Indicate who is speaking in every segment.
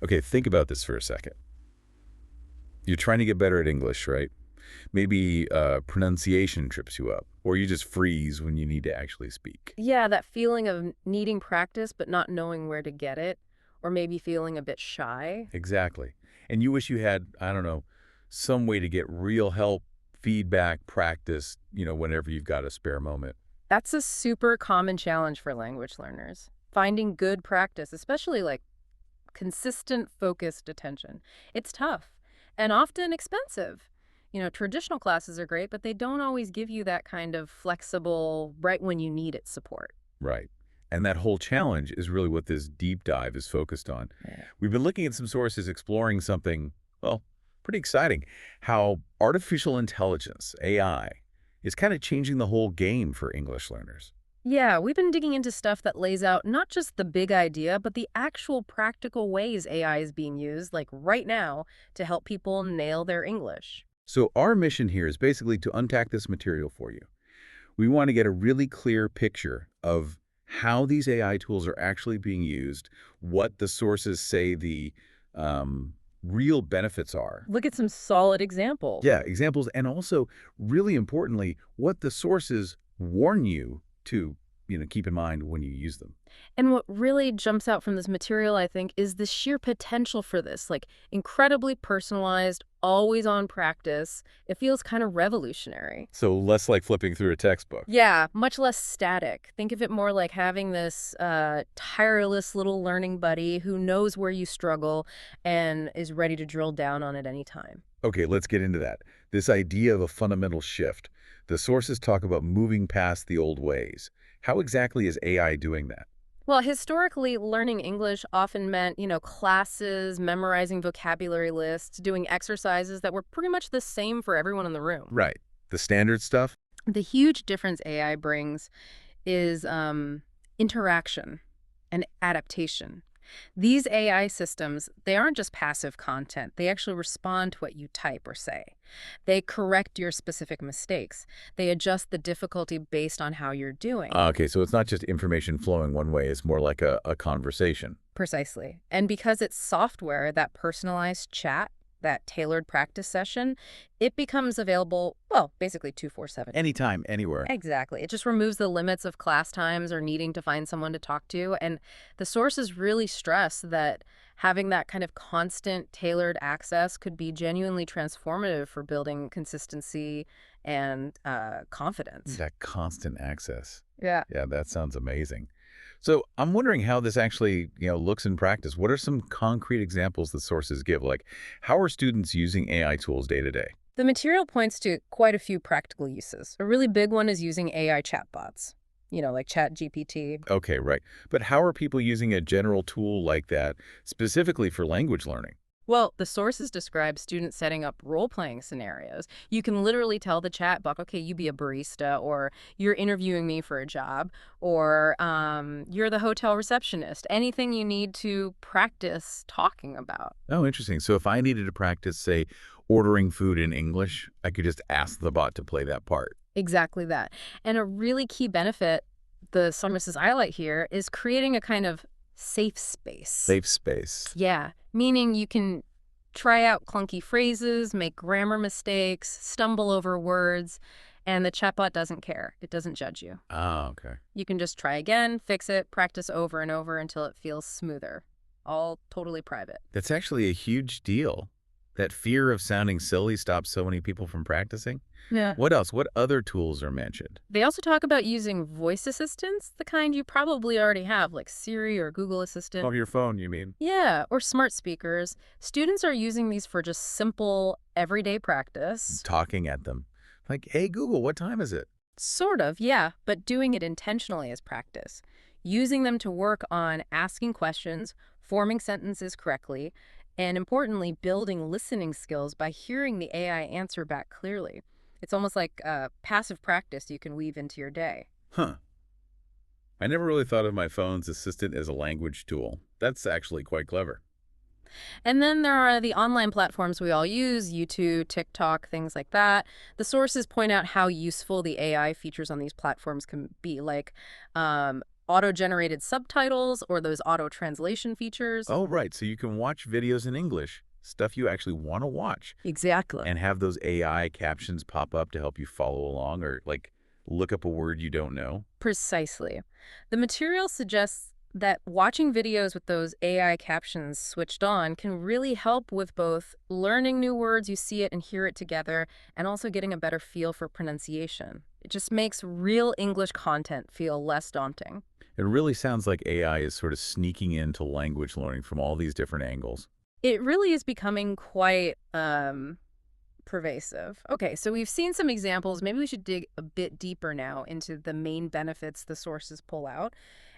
Speaker 1: Okay, think about this for a second. You're trying to get better at English, right? Maybe pronunciation trips you up, or you just freeze when you need to actually speak.
Speaker 2: Yeah, that feeling of needing practice but not knowing where to get it, or maybe feeling a bit shy.
Speaker 1: Exactly. And you wish you had, I don't know, some way to get real help, feedback, practice, whenever you've got a spare moment.
Speaker 2: That's a super common challenge for language learners. Finding good practice, especially like consistent, focused attention. It's tough and often expensive. Traditional classes are great, but they don't always give you that kind of flexible, right when you need it support.
Speaker 1: Right. And that whole challenge is really what this deep dive is focused on.
Speaker 2: Yeah.
Speaker 1: We've been looking at some sources exploring something, well, pretty exciting, how artificial intelligence, AI, is kind of changing the whole game for English learners.
Speaker 2: Yeah, we've been digging into stuff that lays out not just the big idea, but the actual practical ways AI is being used, like right now, to help people nail their English.
Speaker 1: So our mission here is basically to unpack this material for you. We want to get a really clear picture of how these AI tools are actually being used, what the sources say the real benefits are.
Speaker 2: Look at some solid examples.
Speaker 1: Yeah, examples, and also, really importantly, what the sources warn you to, keep in mind when you use them.
Speaker 2: And what really jumps out from this material, I think, is the sheer potential for this, like incredibly personalized, always on practice. It feels kind of revolutionary.
Speaker 1: So less like flipping through a textbook.
Speaker 2: Yeah, much less static. Think of it more like having this tireless little learning buddy who knows where you struggle and is ready to drill down on it any time.
Speaker 1: Okay, let's get into that. This idea of a fundamental shift. The sources talk about moving past the old ways. How exactly is AI doing that?
Speaker 2: Well, historically, learning English often meant, classes, memorizing vocabulary lists, doing exercises that were pretty much the same for everyone in the room.
Speaker 1: Right. The standard stuff?
Speaker 2: The huge difference AI brings is interaction and adaptation. These AI systems, they aren't just passive content. They actually respond to what you type or say. They correct your specific mistakes. They adjust the difficulty based on how you're doing.
Speaker 1: Okay, so it's not just information flowing one way, it's more like a conversation.
Speaker 2: Precisely. And because it's software, that personalized chat, that tailored practice session, it becomes available, well, basically 24/7.
Speaker 1: Anytime, anywhere.
Speaker 2: Exactly. It just removes the limits of class times or needing to find someone to talk to. And the sources really stress that having that kind of constant tailored access could be genuinely transformative for building consistency and confidence.
Speaker 1: That constant access.
Speaker 2: Yeah.
Speaker 1: Yeah, that sounds amazing. So I'm wondering how this actually, looks in practice. What are some concrete examples the sources give? Like, how are students using AI tools day to day?
Speaker 2: The material points to quite a few practical uses. A really big one is using AI chatbots, like ChatGPT.
Speaker 1: Okay, right. But how are people using a general tool like that specifically for language learning?
Speaker 2: Well, the sources describe students setting up role-playing scenarios. You can literally tell the chatbot, okay, you be a barista, or you're interviewing me for a job, or you're the hotel receptionist. Anything you need to practice talking about.
Speaker 1: Oh, interesting. So if I needed to practice, say, ordering food in English, I could just ask the bot to play that part.
Speaker 2: Exactly that. And a really key benefit the services highlight here is creating a kind of safe space.
Speaker 1: Safe space.
Speaker 2: Yeah, meaning you can try out clunky phrases, make grammar mistakes, stumble over words, and the chatbot doesn't care. It doesn't judge you.
Speaker 1: Ah, okay.
Speaker 2: You can just try again, fix it, practice over and over until it feels smoother. All totally private.
Speaker 1: That's actually a huge deal. That fear of sounding silly stops so many people from practicing.
Speaker 2: Yeah.
Speaker 1: What else? What other tools are mentioned?
Speaker 2: They also talk about using voice assistants, the kind you probably already have, like Siri or Google Assistant.
Speaker 1: Your phone, you mean?
Speaker 2: Yeah, or smart speakers. Students are using these for just simple, everyday practice.
Speaker 1: Talking at them. Like, hey, Google, what time is it?
Speaker 2: Sort of, yeah, but doing it intentionally as practice. Using them to work on asking questions, forming sentences correctly, and importantly, building listening skills by hearing the AI answer back clearly. It's almost like passive practice you can weave into your day.
Speaker 1: Huh. I never really thought of my phone's assistant as a language tool. That's actually quite clever.
Speaker 2: And then there are the online platforms we all use, YouTube, TikTok, things like that. The sources point out how useful the AI features on these platforms can be, like auto-generated subtitles or those auto-translation features.
Speaker 1: Oh, right. So you can watch videos in English, stuff you actually want to watch,
Speaker 2: Exactly.
Speaker 1: and have those AI captions pop up to help you follow along or, like, look up a word you don't know.
Speaker 2: Precisely. The material suggests that watching videos with those AI captions switched on can really help with both learning new words, you see it and hear it together, and also getting a better feel for pronunciation. It just makes real English content feel less daunting.
Speaker 1: It really sounds like AI is sort of sneaking into language learning from all these different angles.
Speaker 2: It really is becoming quite pervasive. Okay, so we've seen some examples. Maybe we should dig a bit deeper now into the main benefits the sources pull out,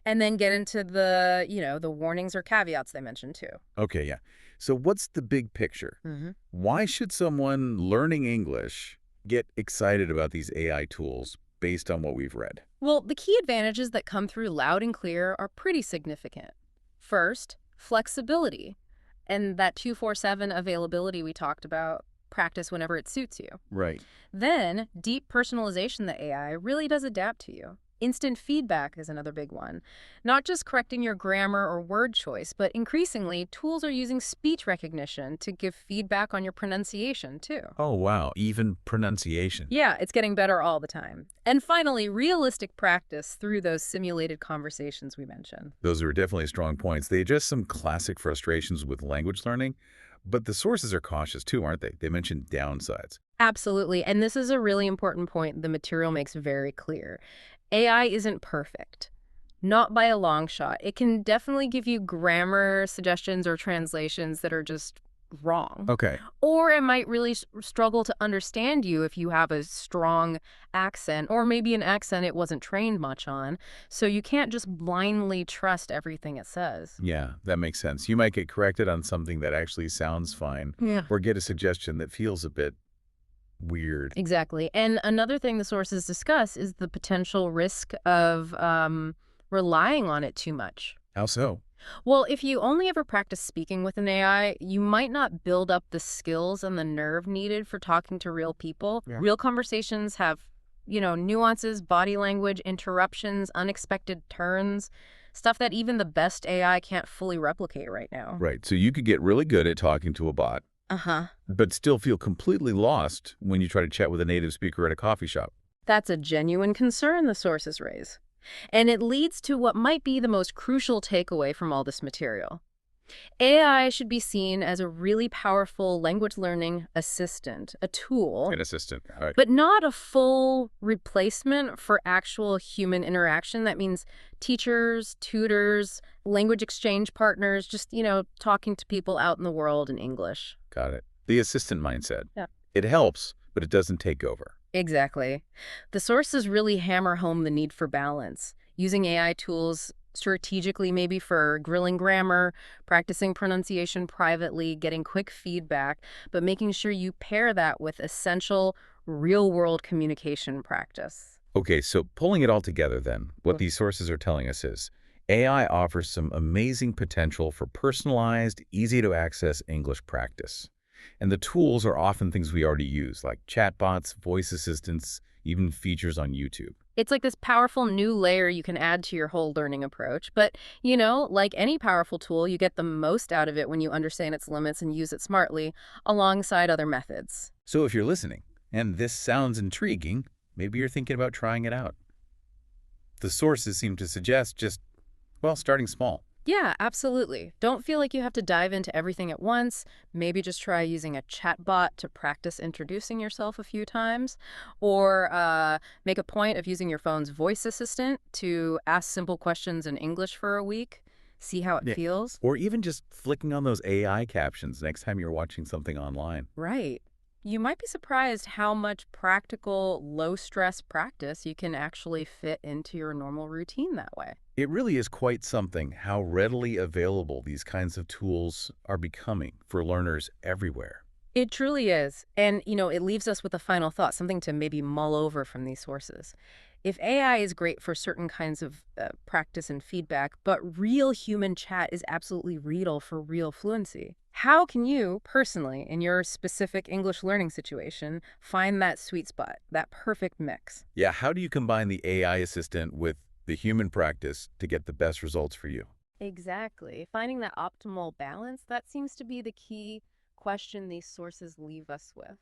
Speaker 2: and then get into the warnings or caveats they mentioned too.
Speaker 1: Okay, yeah. So what's the big picture? Why should someone learning English get excited about these AI tools based on what we've read?
Speaker 2: Well, the key advantages that come through loud and clear are pretty significant. First, flexibility, and that 24/7 availability we talked about, practice whenever it suits you.
Speaker 1: Right.
Speaker 2: Then, deep personalization that AI really does adapt to you. Instant feedback is another big one. Not just correcting your grammar or word choice, but increasingly, tools are using speech recognition to give feedback on your pronunciation, too.
Speaker 1: Oh, wow. Even pronunciation.
Speaker 2: Yeah, it's getting better all the time. And finally, realistic practice through those simulated conversations we mentioned.
Speaker 1: Those are definitely strong points. They address some classic frustrations with language learning, but the sources are cautious too, aren't they? They mention downsides.
Speaker 2: Absolutely. And this is a really important point the material makes very clear. AI isn't perfect. Not by a long shot. It can definitely give you grammar suggestions or translations that are just wrong.
Speaker 1: Okay.
Speaker 2: Or it might really struggle to understand you if you have a strong accent, or maybe an accent it wasn't trained much on. So you can't just blindly trust everything it says.
Speaker 1: Yeah, that makes sense. You might get corrected on something that actually sounds fine,
Speaker 2: Yeah.
Speaker 1: or get a suggestion that feels a bit weird.
Speaker 2: Exactly. And another thing the sources discuss is the potential risk of relying on it too much.
Speaker 1: How so?
Speaker 2: Well, if you only ever practice speaking with an AI, you might not build up the skills and the nerve needed for talking to real people.
Speaker 1: Yeah.
Speaker 2: Real conversations have, nuances, body language, interruptions, unexpected turns, stuff that even the best AI can't fully replicate right now.
Speaker 1: Right. So you could get really good at talking to a bot,
Speaker 2: Uh-huh.
Speaker 1: but still feel completely lost when you try to chat with a native speaker at a coffee shop.
Speaker 2: That's a genuine concern the sources raise. And it leads to what might be the most crucial takeaway from all this material. AI should be seen as a really powerful language learning assistant, a tool,
Speaker 1: An assistant. All right.
Speaker 2: but not a full replacement for actual human interaction. That means teachers, tutors, language exchange partners, just, talking to people out in the world in English.
Speaker 1: Got it. The assistant mindset.
Speaker 2: Yeah.
Speaker 1: It helps, but it doesn't take over.
Speaker 2: Exactly. The sources really hammer home the need for balance, using AI tools strategically, maybe for grilling grammar, practicing pronunciation privately, getting quick feedback, but making sure you pair that with essential real-world communication practice.
Speaker 1: Okay, so pulling it all together then, what these sources are telling us is AI offers some amazing potential for personalized, easy-to-access English practice. And the tools are often things we already use, like chatbots, voice assistants, even features on YouTube.
Speaker 2: It's like this powerful new layer you can add to your whole learning approach. But, like any powerful tool, you get the most out of it when you understand its limits and use it smartly alongside other methods.
Speaker 1: So if you're listening, and this sounds intriguing, maybe you're thinking about trying it out. The sources seem to suggest just, starting small.
Speaker 2: Yeah, absolutely. Don't feel like you have to dive into everything at once. Maybe just try using a chatbot to practice introducing yourself a few times, or make a point of using your phone's voice assistant to ask simple questions in English for a week. See how it feels.
Speaker 1: Or even just flicking on those AI captions next time you're watching something online.
Speaker 2: Right. You might be surprised how much practical, low-stress practice you can actually fit into your normal routine that way.
Speaker 1: It really is quite something how readily available these kinds of tools are becoming for learners everywhere.
Speaker 2: It truly is. And, it leaves us with a final thought, something to maybe mull over from these sources. If AI is great for certain kinds of practice and feedback, but real human chat is absolutely vital for real fluency, how can you, personally, in your specific English learning situation, find that sweet spot, that perfect mix?
Speaker 1: Yeah, how do you combine the AI assistant with the human practice to get the best results for you.
Speaker 2: Exactly. Finding that optimal balance, that seems to be the key question these sources leave us with.